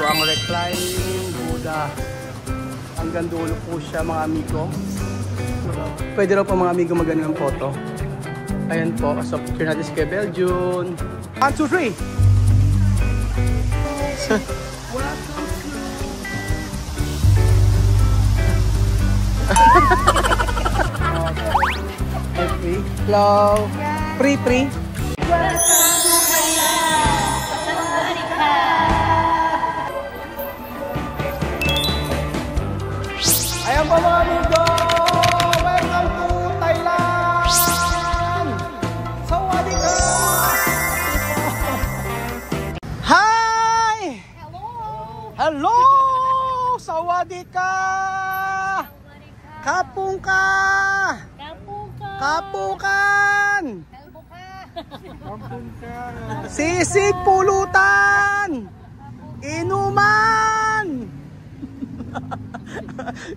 ang reclining Buddha. Hanggang dulo po siya mga amigo. Pwede raw po mga amigo maganda ng photo. Ayan po. So picture natin si Kuya Beljun. 1, 2, 3! Hello. Free. Ayan po mga amigo. Welcome to Thailand. Sawadee ka. Hi. Hello. Sawadee ka. Kapungka. Kapukan! Sisig pulutan! Inuman!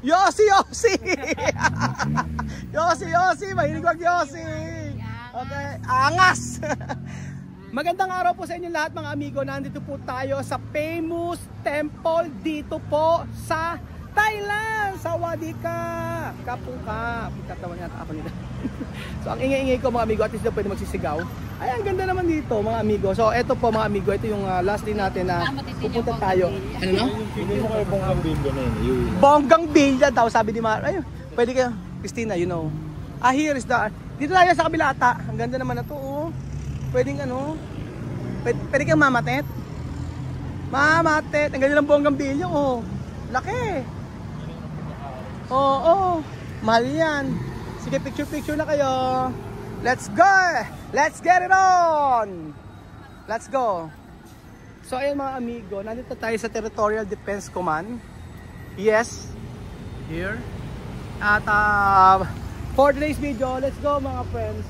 Yossi! Yossi! Mahilig wag Yossi! Okay, angas! Magandang araw po sa inyo lahat mga amigo. Nandito po tayo sa famous temple dito po sa Thailand! Sawadee ka! Kapuka! Pagkatawa niya ako nila. So ang ingay-ingay ko mga amigo, at least na pwede magsisigaw. Ay, ang ganda naman dito mga amigo. So eto po mga amigo, ito yung last day natin na pupunta tayo. Ano no? Hindi mo kayo bonggang bilya na yun. Bonggang bilya daw, sabi ni Mar. Ay, pwede kayo, Christina, you know. Here is the, dito tayo sa kabila ata. Ang ganda naman na to, oh. Pwedeng ano, pwede kang mamatet. Mamatet, ang ganda ng bonggang bilya, oh. Laki. Oo, mahal yan. Sige, picture na kayo. Let's go! Let's get it on! Let's go! So ayun mga amigo, nandito tayo sa Territorial Defense Command. Yes, here. At for today's video, let's go mga friends.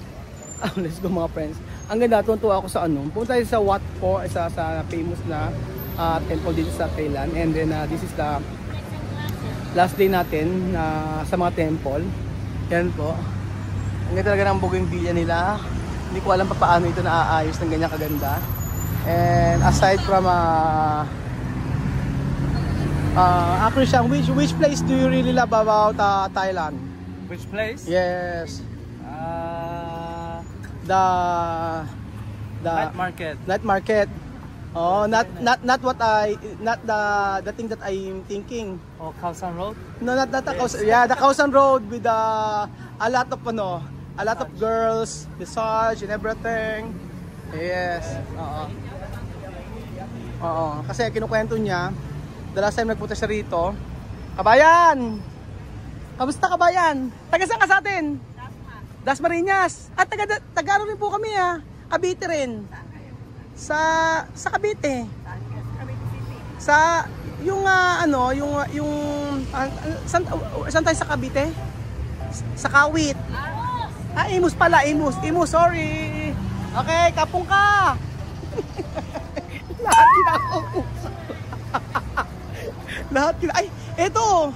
Let's go mga friends. Ang ganda, tuntua ako sa ano. Punta tayo sa Wat Po, sa famous na temple dito sa Thailand. And then this is the last day natin sa mga temple. Yan po. Ang ganda talaga ng bougainvillea nila. Hindi ko alam pa paano ito naaayos ng ganyan kaganda. And aside from actually Shang, which place do you really love about Thailand? Which place? Yes. The Night market. Night market. Oh, not the thing that I'm thinking. Oh, Khao San Road? No, not the Khao San. Yeah, the Khao San Road with a lot of girls, massage and everything. Yes. Oo. Kasi kinukwento niya, the last time nagpunta siya rito. Kabayan! Kamusta kabayan? Taga saan ka sa atin? Dasmariñas. At taga rin po kami Cavite rin. Sa Cavite. Sa yung saan tayo sa Cavite? Sa Kawit. Imus pala, Imus, sorry. Okay, Kapungka. Lahat kinakausap. Lahat ay, eto.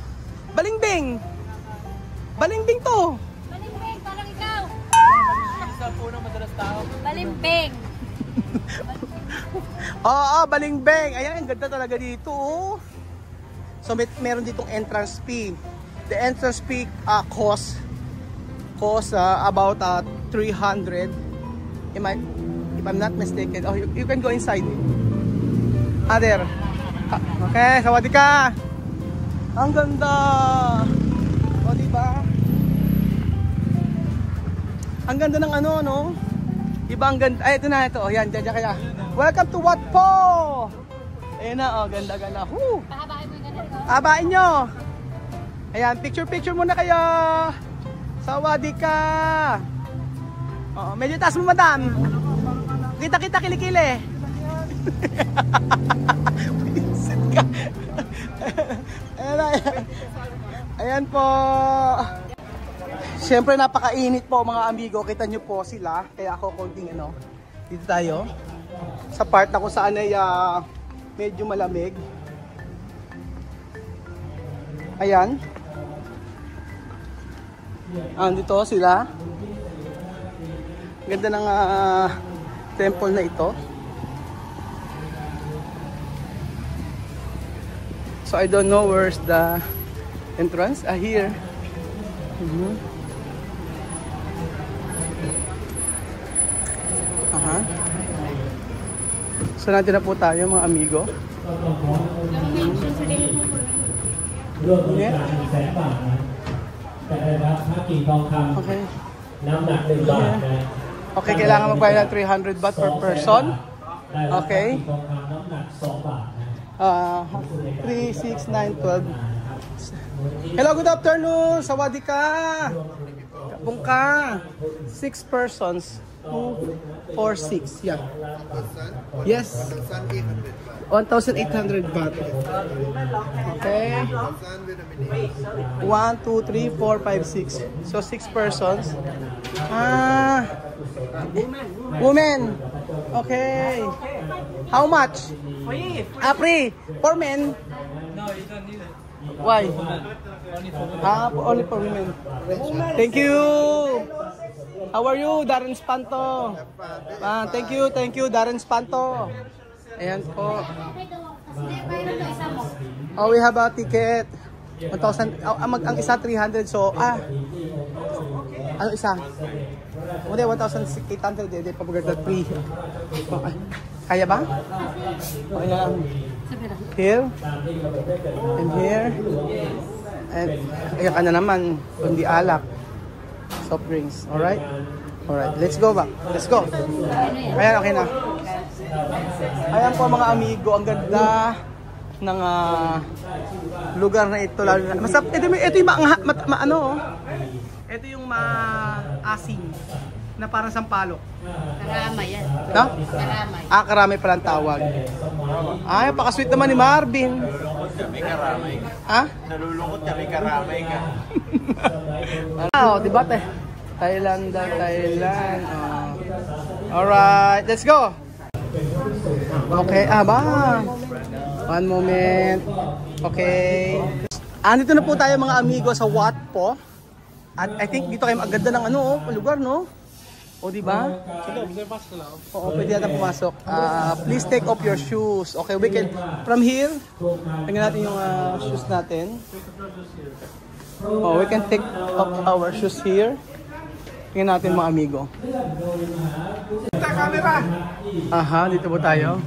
Balingbing. Balingbing to. Balimbing, parang ikaw. Isa po na madalas tao. Balimbing. Oo, Balingbing. Ayan, ang ganda talaga dito. Oh. So meron ditong entrance fee. The entrance fee cost about 300. If I'm not mistaken. Oh, you can go inside. There. Okay, sawadee ka. Ang ganda. O, diba? Ang ganda ng ano, no? Iba ang ganda. Ay, ito na, ito. Ayan, dyan kaya. Welcome to Wat Po! Ayan na, oh, ganda-ganda. Woo! Pahabain mo yung ganito. Habain nyo! Ayan, picture muna kayo! Sawadee ka! Oo, medyo taas mo, madam. Kita, kilikili. Pisit ka. Ayan po. Siyempre napakainit po mga amigo. Kita nyo po sila. Kaya ako konting dito tayo. Sa part na kung saan ay medyo malamig. Ayan. Dito sila. Ganda ng temple na ito. So I don't know where's the entrance. Here. So nandito na po tayo mga amigo. รวมมูลค่า100,000 บาทนะแต่ได้รับค่ากิ่งทองคำ Okay. น้ำหนัก1 บาทนะ Okay, kailangan magbayad ng 300 baht per person. ได้รับ Okay. กิ่งทองคำน้ำหนัก2 บาทนะ 3, 6, 9, 12. Hello, good afternoon. Sawadika. Kapungka. 6 persons. 2, 4, 6. Yeah. Yes. 1,800 baht. Okay. 1, 2, 3, 4, 5, 6. So 6 persons. Women. Okay. How much? Free. Free. For men. No, you don't need it. Why? Only for women. Only for women. Thank you. How are you, Darren Spanto? Thank you, Darren Spanto. Ayan po. Oh, we have a ticket. 1,000. Ang isa 300. So, ano isa? Hindi, 1,800. Hindi, pabagad na 3. Okay. Kaya ba? Okay lang. Here. And here. And, ayan ka na naman. Kundi alak. Soft drinks. Alright? Alright. Let's go ba? Let's go. Ayan, okay na. Ayan po mga amigo. Ang ganda ng lugar na ito. Lalo na. Ito yung ito yung maasim na parang sampalok. Karamay yan. No? Karamay. Karamay palang tawag. Ay, pakasweet naman ni Marvin. May karamay ka. Ha? Nalulungkot ka, may karamay ka. Diba Thailand. Alright, let's go. Okay, ba? One moment. Okay. Andito na po tayo mga amigo sa Wat po. At I think dito kayo maganda ng lugar, no? O, diba? Oo, pwede natin pumasok. Please take off your shoes. Okay, we can, from here, tingnan natin yung shoes natin. Oh, we can take off our shoes here. Tingnan natin mga amigo. Aha, dito po tayo.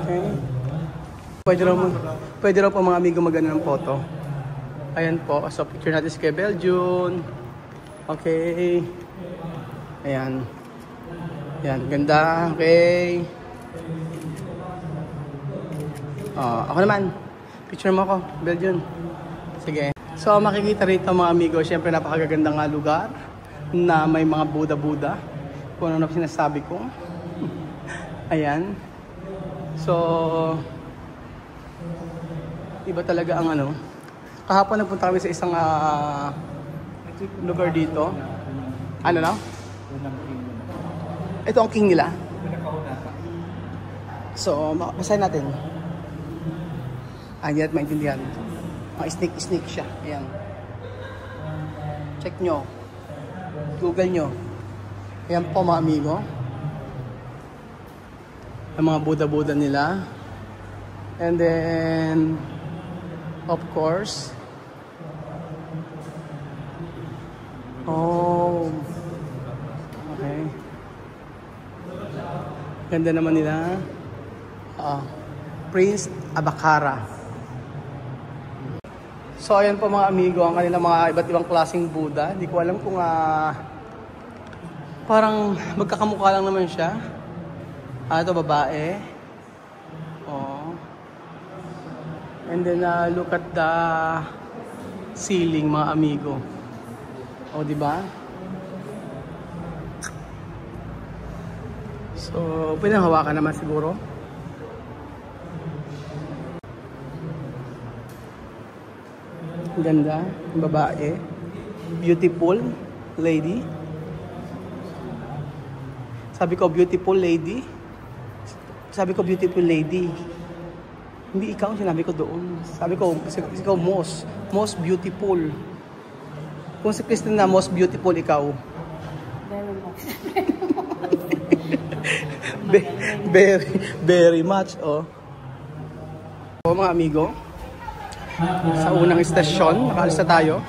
Okay. Pwede raw po mga amigo magano ng photo. Ayan po. So, picture natin si Kuya Beljun. Okay. Ayan. Ayan. Ganda. Okay. Ako naman. Picture mo ako, Beljun. Sige. So, makikita rito mga amigo. Siyempre, napakagandang lugar na may mga Buddha-Buddha. Kung ano na sinasabi ko. Ayan. So, iba talaga ang Kahapon nagpunta kami sa isang lugar dito. Ano na? Ito ang king nila. So, basahin natin. Hindi natin maintindihan. Snake siya. Ayan. Check nyo. Google nyo. Ayan po mga amigo. Ang mga Buddha-Buddha nila. And then, of course, okay. Ganda naman nila. Prince Abakara. So ayan po mga amigo, ang kanilang mga iba't ibang klaseng Buddha. Hindi ko alam kung parang magkakamukha lang naman siya. Ito babae. And then look at the ceiling mga amigo. Di ba? So, pwede hawakan naman siguro. Ganda, babae. Beautiful lady. Sabi ko beautiful lady. Hindi ikaw, sinabi ko doon. Sabi ko, ikaw most beautiful. Kung si Kristen na most beautiful, ikaw. Very much. Very much, So mga amigo, sa unang istasyon, nakaalis na tayo.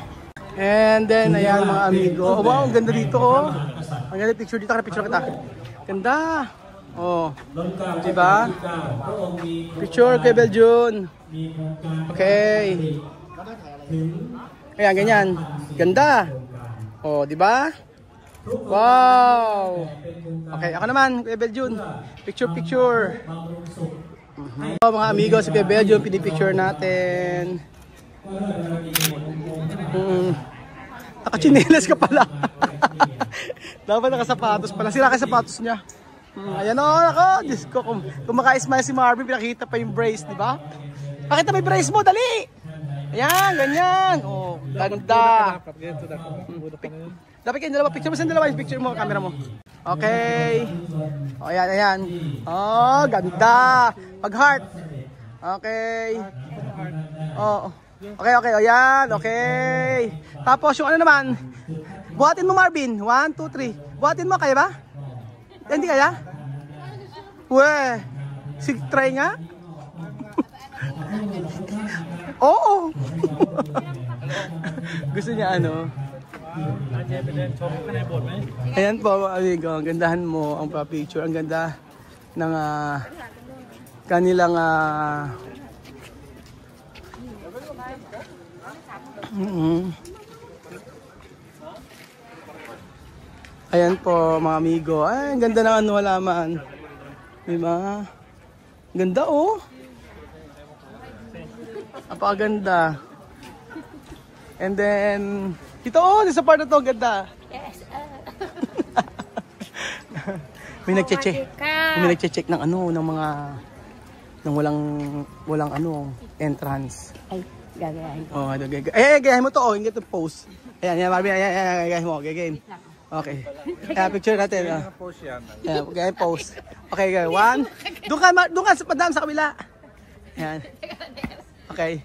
And then, ayan mga amigo. Oh, wow, ang ganda dito oh. Ang ganda picture dito, picture kita. Ganda. Oh, diba? Picture kay Beljun. Okay. Ayan, ganyan. Ganda. Oh, diba? Wow. Okay, ako naman, kay Beljun. Picture. So, mga amigo, si Kuya Beljun, pinipicture natin. Nakachinelas ka pala. Dapat nakasapatos pala. Sira ka sapatos niya. Ayan o, ako. Diyos ko, kung maka-smile si Marvin, pinakita pa yung brace, di ba? Pakita mo yung brace mo, dali! Ayan, ganyan. Oh, ganda. Dapat kayong dalawa, picture mo sa dalawa, yung picture mo, camera mo. Okay. O, ayan. Oh, ganda. Pag-heart. Okay. Oh, okay. Ayan, okay. Tapos yung ano naman, buhatin mo Marvin. 1, 2, 3. Buhatin mo, kaya ba? Hindi kaya? Weh, try nga. Oo. Gusto niya ano? Ayan po mga amigo, ang gandahan mo ang pa-picture. Ang ganda ng kanilang ayan po mga amigo. Ay, ang ganda ng ano halaman. Diba? Ganda oh. Napakaganda. And then ito oh, sa part na to, ganda. Yes. May nagche-check ng ano, ng mga ng walang ano, entrance. Ay, gagayahin ko. Oh, gagayahin mo to oh, hindi to post. Ayan, Marvin, gagayahin mo, gagayahin. Okay. Picture natin. Post yan. Gagayahin post. Okay, guys. 1. Doon ka sa padam sa kabila. Ayan. Okay.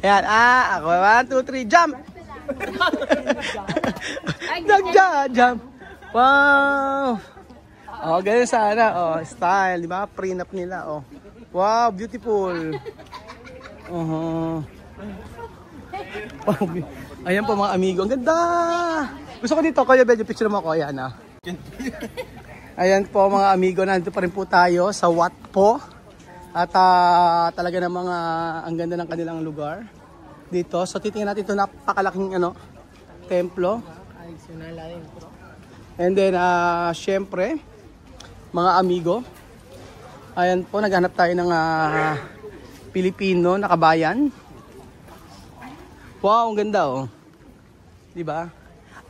Ayan, ako. 1, 2, 3, jump! Jump! Wow! Oh, ganyan sana. Oh, style, di ba? Prenup nila, oh. Wow, beautiful. Ayan po mga amigo. Ang ganda! Gusto ko dito, Kuya Bed, yung picture mo ako. Ayan, ah. Ayan po mga amigo. Nandito pa rin po tayo sa Watpo. At talaga ng mga ang ganda ng kanilang lugar dito. So titingnan natin ito, napakalaking ano, templo. And then syempre mga amigo, ayan po, naghanap tayo ng Pilipino na kabayan. Wow, ang ganda oh. 'Di ba?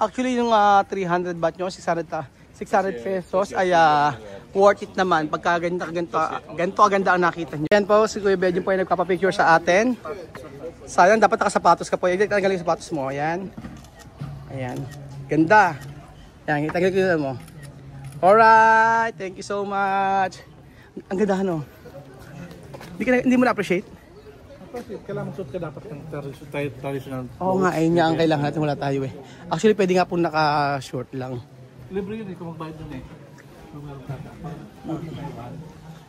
Actually yung 300 baht nyo, 600 pesos ay worth it naman pagka ganito aganda ang nakita niyo. Yan po si Kuya Bed, yung po yung nagpapapicture sa atin. Sayang, dapat nakasapatos ka po. Tanggalin yung sapatos mo. Ayan. Ayan. Ganda. Ayan, tanggalin mo. Alright. Thank you so much. Ang ganda no? Hindi mo na-appreciate? Kailangan magsuot ka dapat ng traditional. Oo nga, ayun nga ang kailangan natin, wala tayo eh. Actually, pwede nga po naka-short lang. Libre yun eh, kung magbayad dun eh.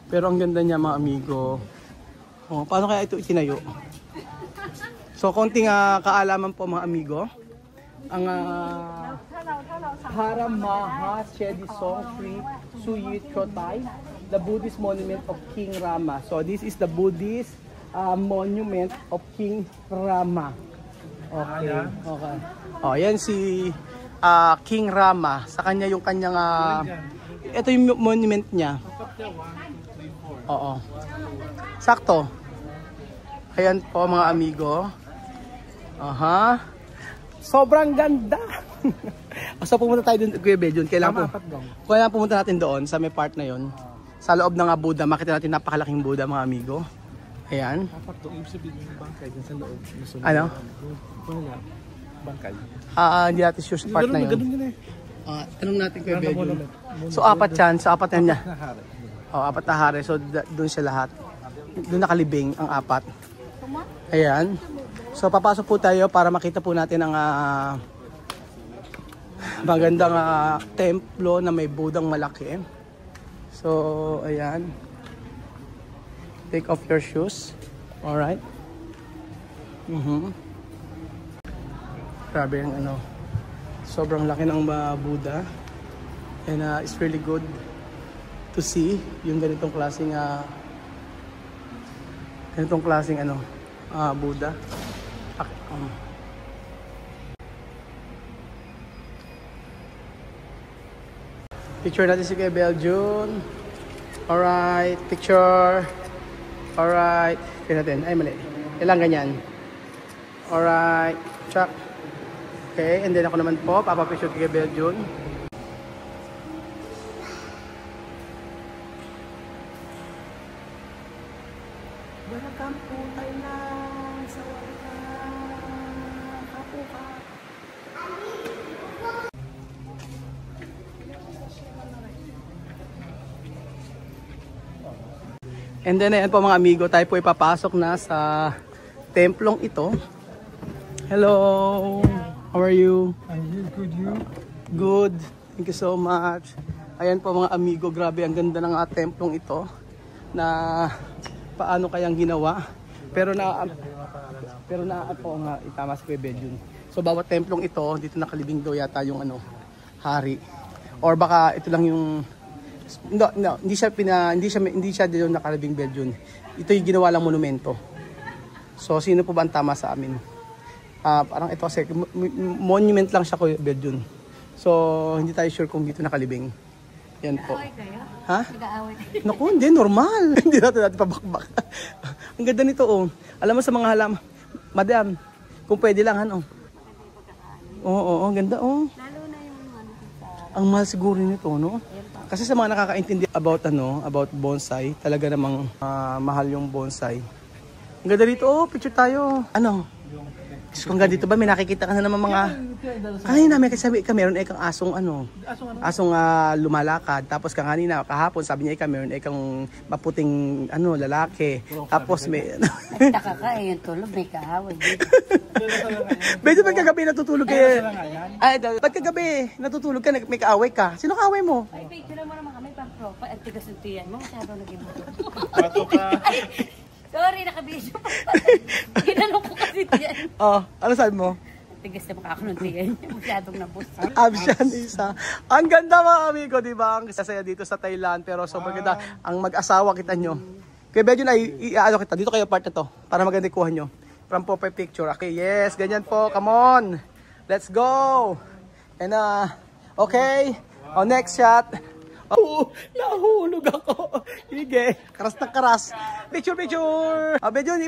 Pero ang ganda niya mga amigo. Oh, paano kaya ito itinayo? So, konting kaalaman po mga amigo. Ang Haram Maha Chedi Song Sri Suyit Chotai, the Buddhist monument of King Rama. So, this is the Buddhist monument of King Rama. Okay. Okay. Oh, yan si King Rama. Sa kanya yung kanyang ito yung monument niya. Oo. Sakto. Ayan po mga amigo. Aha. Sobrang ganda. So pumunta tayo dun, Kuya Bed, yun. Kailangan pumunta natin doon sa may part na yun. Sa loob ng Buddha, makita natin napakalaking Buddha mga amigo. Ayan. Ano? Hindi natin sure sa part na yun. Tanong natin Kuya Bed. So apat yan. So apat yan niya. Apat na hari. So doon siya lahat. Doon nakalibing ang apat. Ayan. So papasok po tayo para makita po natin ang magandang templo na may budang malaki. So ayan. Take off your shoes. Alright. Grabe yung ano. Sobrang laki ng Buddha. And it's really good to see yung ganitong klaseng ano, Buddha. Picture natin si Kuya Beljun. Alright, picture. Alright. Tignan natin. Ay, mali. Ilang ganyan. Alright. Check. Okay, and then ako naman po, papapicture kay Beljun. Welcome to Thailand. Sawadee Kapo ka. And then ayan po mga amigo, tayo po ipapasok na sa templong ito. Hello! How are you? I'm good, you? Good. Thank you so much. Ayan po mga amigo, grabe ang ganda ng templong ito na paano kayang ginawa. Pero na po nga itama sa Kuya Beljun. So bawat templong ito, dito nakalibing daw yata yung ano, hari. Or baka ito lang yung no, hindi siya dito nakalibing Beljun. Ito yung ginawa lang monumento. So sino po ba ang tama sa amin? Parang ito kasi monument lang siya Kuya Beljun. So hindi tayo sure kung dito nakalibing. Yan po. Nag-aaway kayo? Ha? Nag-aaway kayo? Naku, hindi normal. Hindi natin pabakbak. Ang ganda nito oh. Alam mo sa mga halaman, madam, kung pwede lang ano. Oo, ang ganda oh. Lalo na yung ano sa... Ang mahal siguro nito, no? Kasi sa mga nakakaintindi about bonsai, talaga namang mahal yung bonsai. Ang ganda dito, oh, picture tayo. Ano? Kung dito ba may nakikita ka na naman mga... Kanina may kasabi ka, meron ekang asong ano? Asong lumalakad. Tapos kanina, kahapon sabi niya meron ekang maputing ano, lalaki. Tapos may... Nagtaka ka eh, yung tulog may kaaway dito. Medyo ba't kagabi natutulog kayo? Ay, ba't kagabi natutulog ka, may kaaway ka? Sino kaaway mo? Ay, picture mo naman kami pang profile at tigas ng tiyan mo. Masyadong naging buto. Bato ka. Sorry, nakabidyo pa. Ginanong ko kasi tiyan. Oh, ano sabi mo? Tigas na maka ako ng tiyan. Masyadong nabusto. Abshan isa. Ang ganda mga amigo, di ba? Ang sasaya dito sa Thailand, pero sobrang ganda. Ang mag-asawa kita nyo. Kaya medyo na i-ano kita. Dito kayo part na to para maganda kuha nyo. From profile picture. Okay, yes. Ganyan po. Come on. Let's go. And okay. Oh, next shot. Oh, nahulog ako. Sige. Karas na karas. Picture, picture. Medyo,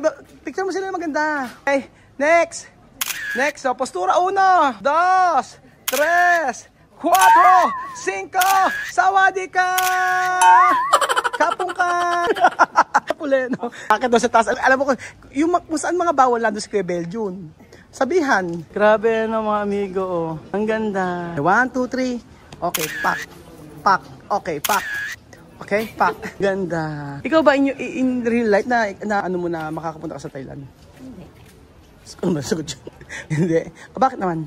picture mo sila maganda. Okay, next. Next, so, postura 1, 2, 3, 4, 5, sawadee ka! Kapong ka! Puleno. Bakit doon sa taas? Alam mo, yung kung saan mga bawal lang doon sa Kuya Beljun. Sabihan. Grabe na mga amigo, oh. Ang ganda. 1, 2, 3. Okay, pak. Pak. Okay, pak. Okay, pak. Ganda. Ikaw ba in real life na ano mo na makakapunta ka sa Thailand? Hindi. Ano ba sagot yun? Hindi. Bakit naman?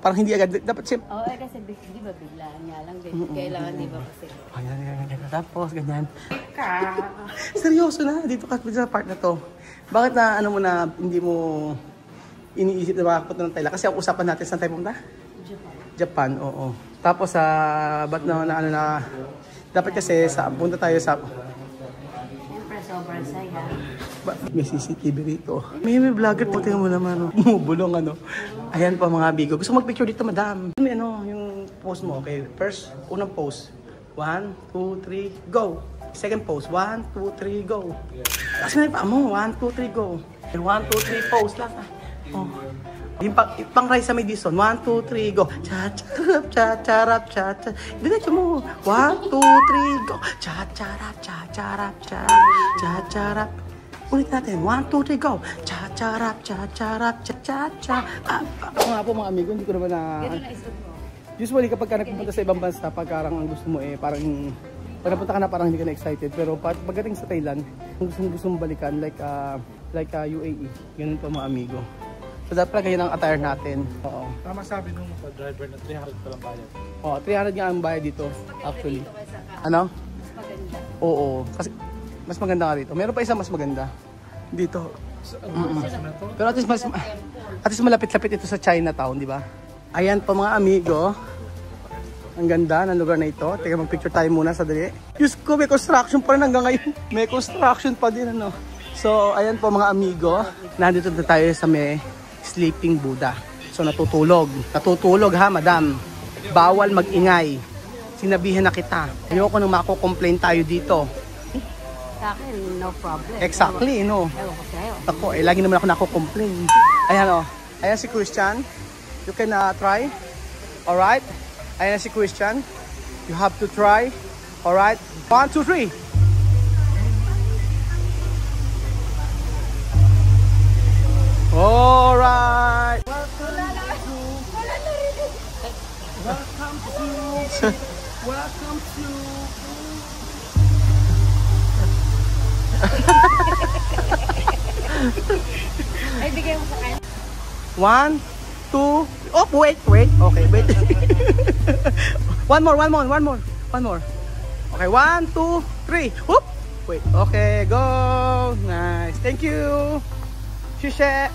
Parang hindi agad. Dapat siya. Oo, kasi di ba biglaan nga lang din. Kailangan di ba kasi. Ganyan. Tapos, ganyan. Seryoso na. Dito ka sa part na to. Bakit na ano mo na hindi mo iniisip na makapunta ng Thailand? Kasi ang usapan natin, saan tayo pumunta? Japan, oo. Tapos, ba't na dapat kasi punta tayo sa... Siyempre, sobrang saya. May CCTV rito. May vlogger po, tingnan mo naman. Bulong ano. Ayan po mga bigo. Gusto mag-picture dito, madam. May ano, yung pose mo. Okay, first, unang pose. 1, 2, 3, go. Second pose. 1, 2, 3, go. Kasi na yung paa mo. 1, 2, 3, go. 1, 2, 3, pose lang. Oh. Yung pang-rise sa may dison. 1, 2, 3, go. Cha-charap, cha-charap, cha-charap. Diretso mo. 1, 2, 3, go. Cha-charap, cha-charap, cha-charap. Ulit natin. 1, 2, 3, go. Cha-charap, cha-charap, cha-charap. Ako nga po mga amigo, hindi ko naman na... Usually kapag ka nagpupunta sa ibang bansa, pagkarang ang gusto mo parang... Pag napunta ka na parang hindi ka na excited. Pero pagdating sa Thailand, gusto mong balikan like UAE. Ganun po mga amigo. So dapat ganyan ang attire natin. Oo. Tama sabi nung driver na 300 pa lang bayad. Oo, 300 nga ang bayad dito actually. Ano? Maganda. Oo. Kasi Mas maganda nga dito. Meron pa isang mas maganda. Dito. Pero at least malapit-lapit ito sa Chinatown, di ba? Ayan po mga amigo. Ang ganda ng lugar na ito. Teka, mag-picture tayo muna sa dali. Diyos ko, may construction pa rin hanggang ngayon. May construction pa din, ano. So, ayan po mga amigo. Nandito na tayo sa may Sleeping Buddha. So, natutulog. Natutulog ha, madam. Bawal mag-ingay. Sinabihan na kita. Ayoko nang mako-complain tayo dito. Sa akin, no problem. Exactly, no. Ewan ko sa'yo. Ako, lagi naman ako nako-complain. Ayan, oh. Ayan si Christian. You can try. Alright? Ayan si Christian. You have to try. Alright? 1, 2, 3. Alright. Welcome to Ay, bigay mo sa kanya. 1, 2. Oh, wait. Okay, wait. One more. Okay, 1, 2, 3. Whoop. Wait. Okay, go. Nice. Thank you. Shishe.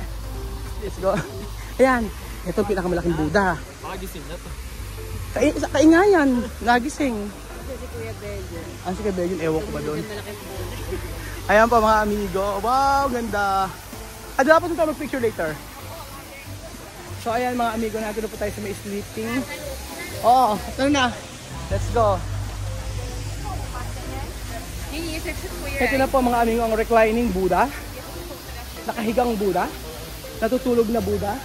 Let's go. Ayan. Ito ang pinakamalaking Buddha. Makagising na to. Kaingayan. Nagising. Si Kuya Belgian. Si Kuya Belgian. Ewan ko ba doon? Ayan pa mga amigo. Wow, ganda. Dapat nito mag-picture later. So ayan mga amigo, natin po tayo sa may sleeping. Oo, ito na. Let's go. Ito na po mga amigo ang reclining Buddha. Nakahigang Buddha. Natutulog na Buddha.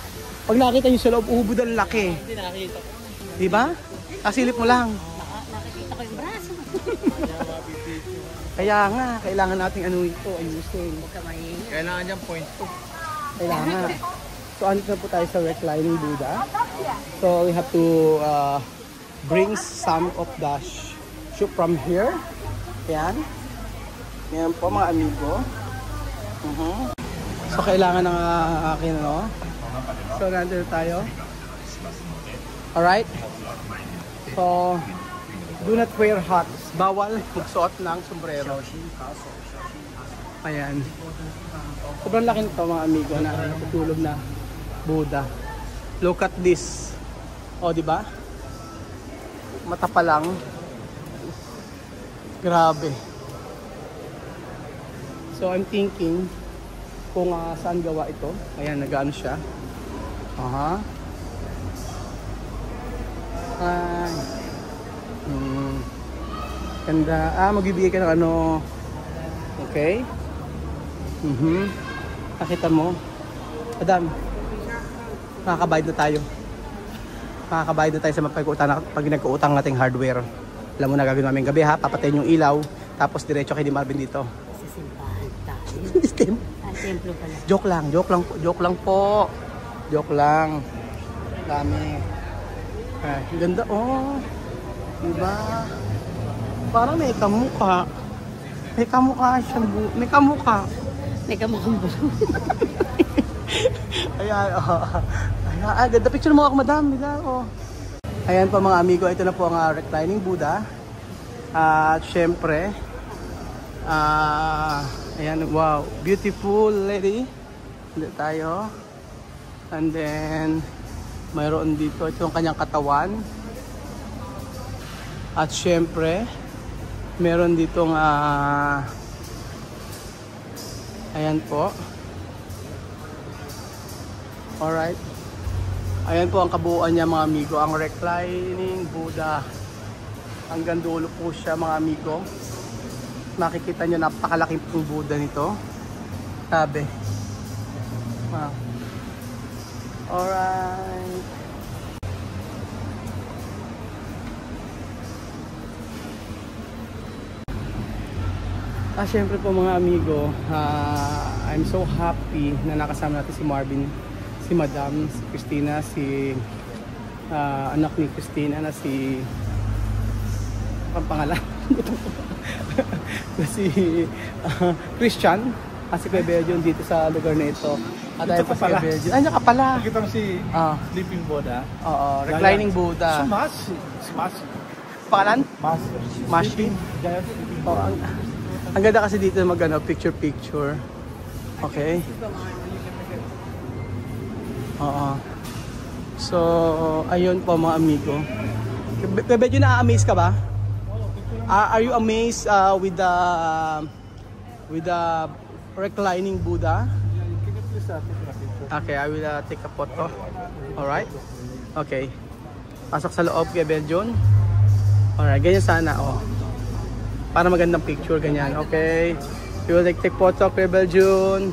Pag nakita nyo sa loob, Buddha ang laki. Hindi nakakita ko. Diba? Kasilip mo lang. Nakikita ko yung braso. Kaya nga, kailangan nating ano ito, ayusin. Huwag ka mahinga. Kailangan niyang point 2. Kailangan. So, andito na po tayo sa reclining Buddha. So, we have to bring some of the shoe from here. Ayan. Ayan po mga amigo. So, kailangan ng akin, no? So, nandito tayo. Alright? So, do not wear hats. Bawal magsuot ng sombrero. Ayan. Sobrang laki nito mga amigo na natutulog na Buddha. Look at this. O, di ba? Mata pa lang. Grabe. So, I'm thinking kung saan gawa ito. Ayan, nag-ano siya. Aha. Ay. Ganda. Magbibigay ka ng ano. Okay. Nakita mo. Madam. Makakabayad na tayo. Makakabayad na tayo sa pag nagkuutang nating hardware. Alam mo na gagawin namin gabi ha. Papatayin yung ilaw. Tapos diretso kay Di Marvin dito. Sisimbahan tayo. Templo pala. Joke lang po. Dami. Ay, ganda oh. Diba? Parang may kamukha. May kamukha siyang may kamukha. May kamukhang bulo. Ayan, oh. Ayan, ganda picture mo ako, madam. Oh. Ayan po mga amigo, ito na po ang reclining Buddha. At syempre, ayan, wow, beautiful lady. Dito tayo. And then, mayroon dito, ito ang kanyang katawan. At syempre, meron ditong ayan po. Alright. Ayan po ang kabuuan niya mga amigo. Ang reclining Buddha. Hanggang dulo po siya mga amigo. Makikita nyo napakalaking pong Buddha nito. Sabi. Wow. Alright. Syempre po mga amigo, I'm so happy na nakasama natin si Marvin, si Madam, si Christina, si anak ni Christina na si ang pangalan na si Christian at si Kuya Belgian dito sa lugar na ito. At Ito ka pala. Ay, ka pala. Nakita mo si Sleeping Buddha. Oo, reclining Buddha. Smash. Pangalan? Master. Machine. Giant Sleeping Oh, Buddha. Ang ganda kasi dito mag picture-picture. Okay? Oo. So, ayun po mga amigo. Medyo na-amaze ka ba? Are you amazed with the reclining Buddha? Okay, I will take a photo. Alright? Okay. Pasok sa loob kay Beljon. Alright, ganyan sana. Oh. Para magandang picture, ganyan. Okay. You will take photo kay Beljon.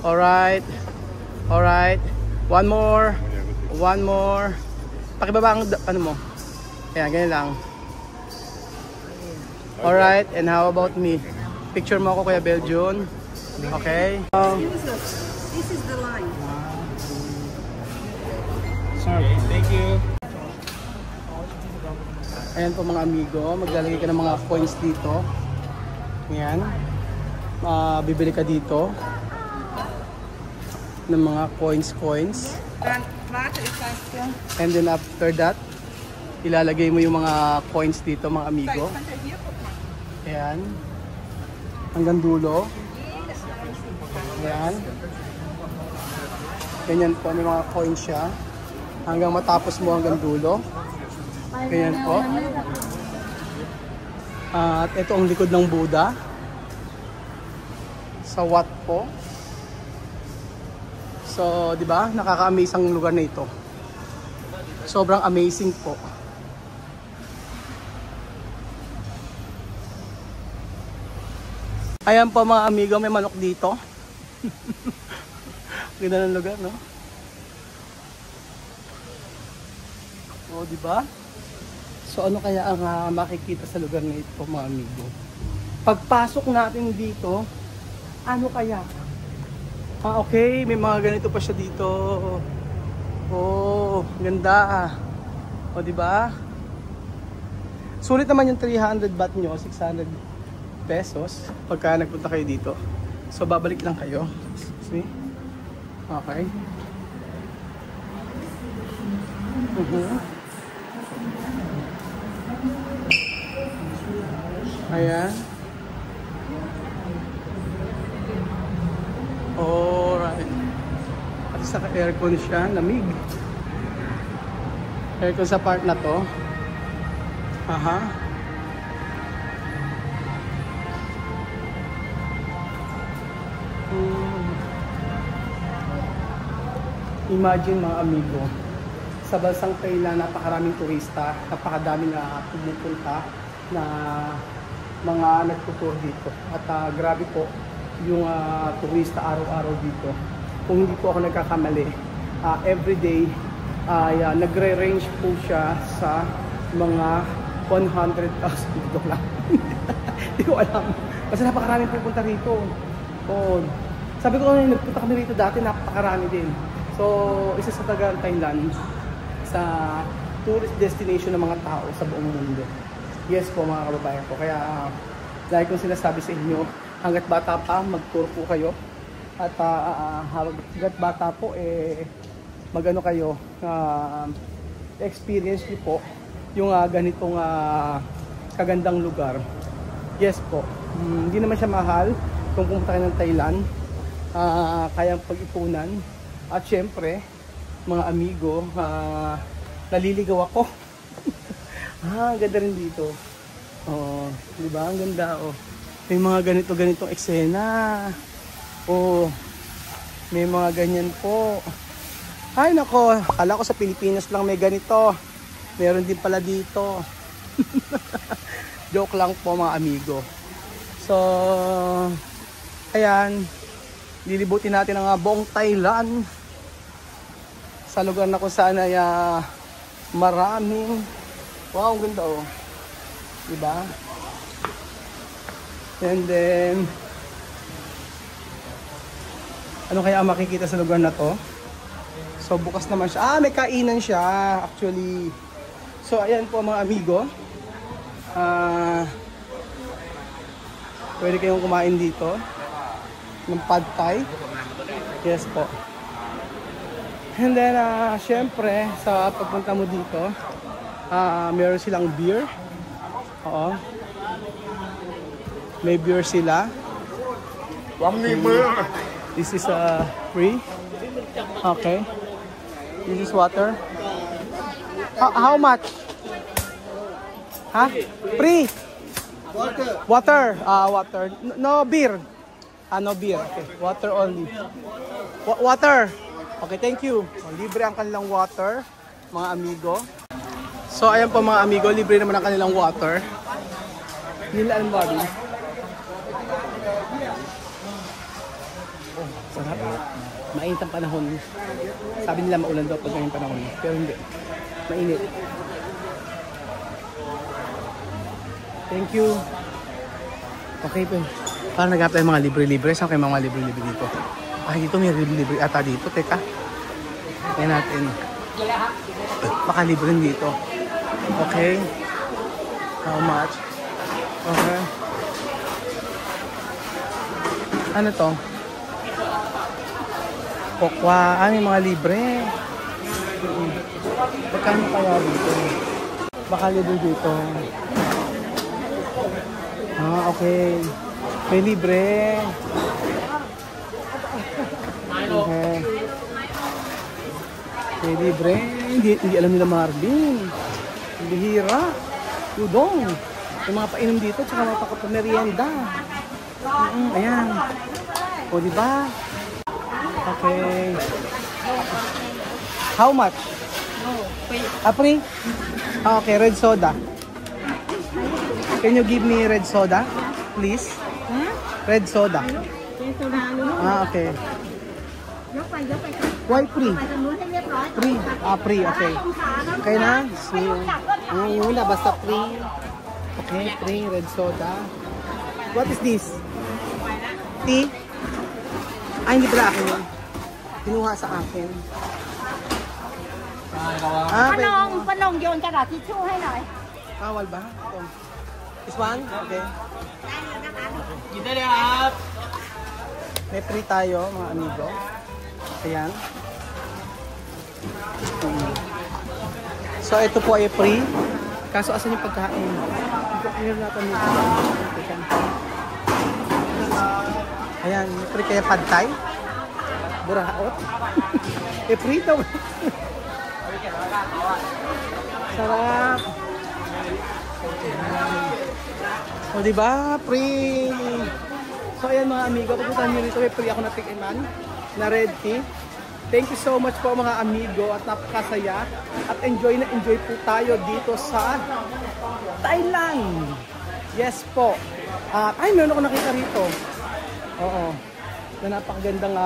Alright. Alright. One more. One more. Pakibaba ang ano mo. Ayan, ganyan lang. Alright, and how about me? Picture mo ako Kuya Beljon. Okay. This is the line. Sorry, thank you. Ayan po mga amigo, maglalagay ka ng mga coins dito. Ayan. Bibili ka dito ng mga coins. And then after that, ilalagay mo yung mga coins dito mga amigo. Ayan. Hanggang dulo. Ayan. Ganyan po, may mga coins siya. Hanggang matapos mo hanggang dulo. Ganyan po. At ito ang likod ng Buddha. Sa Wat po. So, di ba? Nakaka-amaze ang lugar na ito. Sobrang amazing po. Ayan po mga amigo, may manok dito. Ganda ng lugar, no? O, di ba? So ano kaya ang makikita sa lugar na ito mga amigo? Pagpasok natin dito, ano kaya? Okay, may mga ganito pa siya dito. Oh, ganda. O di ba? Sulit naman yung 300 baht nyo, 600 pesos pagka nagpunta kayo dito. So babalik lang kayo. See? Okay. Ayan. Alright. At isa ka-aircon siya, lamig. Aircon sa part na to. Aha. Imagine mga amigo, sa bansang Thailand napakaraming turista, napakadami na pumupunta na mga nagtutur dito. At grabe po yung turista araw-araw dito. Kung hindi po ako nagkakamali, everyday ay nagre-range po siya sa mga 100,000 dollars. Hindi ko alam. Kasi napakaraming pupunta rito. Oh, sabi ko kanina, nagpunta kami rito dati, napakarami din. So, isa sa taga Thailand sa tourist destination ng mga tao sa buong mundo. Yes po mga kababayan ko. Kaya, dahil kong sinasabi sa inyo, hanggat bata pa, mag-tour po kayo. At hanggat bata po, mag-ano kayo, experience niyo po yung ganitong kagandang lugar. Yes po. Hindi naman siya mahal kung pumunta kayo ng Thailand. Kayang pag-ipunan. At syempre, mga amigo, naliligaw ako. Ang ganda rin dito. Oh, di ba? Ang ganda, oh. May mga ganitong eksena. Oh, may mga ganyan po. Ay nako, akala ko sa Pilipinas lang may ganito. Meron din pala dito. Joke lang po mga amigo. So, ayan. Lilibutin natin ang buong Thailand. Sa lugar na kung saan ay maraming, wow, ang ganda oh. Diba? And then, ano kaya ang makikita sa lugar na to? So bukas naman siya. May kainan siya actually. So ayan po mga amigo. Pwede kayong kumain dito ng pad thai. Yes po. And then, syempre, sa pagpunta mo dito, meron silang beer. Oo. May beer sila. This is free. Okay. This is water. How much? Huh? Free. Water. Water. No beer. No beer. Okay. Water only. Water. Okay, thank you. Libre ang kanilang water, mga amigo. So, ayan po mga amigo, libre naman ang kanilang water. Nilaan mo rin. Oh, sarap. Mainit ang panahon. Sabi nila maulan daw pag ngayong panahon. Pero hindi. Mainit. Thank you. Okay po. Parang nag-apply mga libre-libre. Saan kayo mga libre-libre dito? Ay, dito may libre-libre ata dito. Teka. Ayan natin. Baka libre dito. Okay. How much? Okay. Ano to? Kokwa. Ano yung mga libre? Magkano kaya dito? Baka libre dito. Okay. May libre. Okay. May libre. Hindi alam nila Marvin. Bihira. Udong. Yung mga painom dito, tsaka mga pakapamerienda. Ayan. O, diba? Okay. How much? Free? Okay, red soda. Can you give me red soda, please? Red soda. Okay. Why free? Free. Free. Okay. Okay na? Yun na, basta free. Okay, free. Red soda. What is this? Tea? Hindi pala akin yun. Kinuha sa akin. Panong yun ka na. Tissue hay nai. Bawal ba? Ito. This one? Okay. May free tayo, mga amigo. Ayan. So, ito po ay free. Kaso, asan yung pagkain? Meron natin dito. Ayan, free kaya pad thai. Buraot. Free daw. Sarap. O, diba? Free. So, ayan mga amigo, pupuntahan nyo rito. May free ako na tikiman na red tea. Thank you so much po mga amigo at napakasaya. At enjoy na enjoy po tayo dito sa Thailand. Yes po. Ay, meron ako nakita rito. Oo. Na napakagandang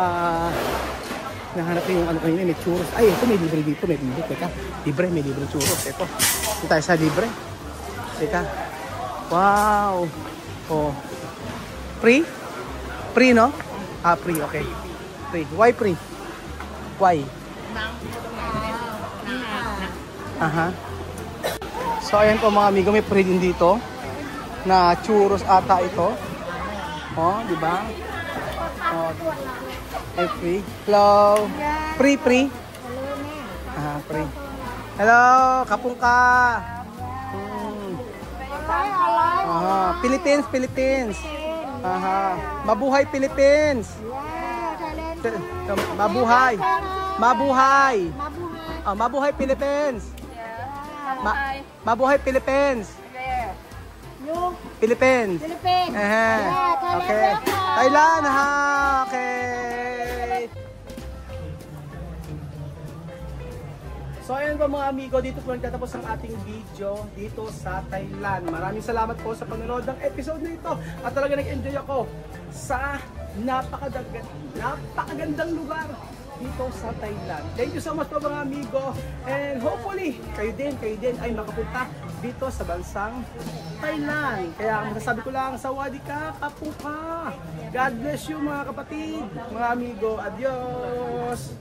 nahanap ko yung ano kanina, may churros. Ay, ito may libre dito. May libre. Teka, libre. May libre churros. Ito. Ito tayo sa libre. Teka. Wow. Oh. Free? Free, no? Free. Okay. Free. Why free? Why? Aha. So, ayan po mga amigo. May free din dito. Na churros ata ito. Oh, di ba? Oh, free. Hello. Free. Free. Free. Hello, kapungka. Philippines. Mabuhay Philippines. Mabuhay. Mabuhay Philippines. Mabuhay Philippines. Philippines. Okay. Thailand. Okay. So ayan po mga amigo, dito po nagtatapos ang ating video dito sa Thailand. Maraming salamat po sa panonood ng episode na ito. At talaga nag-enjoy ako sa napakagandang lugar dito sa Thailand. Thank you so much po mga amigo. And hopefully, kayo din ay makapunta dito sa bansang Thailand. Kaya masasabi ko lang, sawadee ka, kapungka. God bless you mga kapatid, mga amigo. Adios!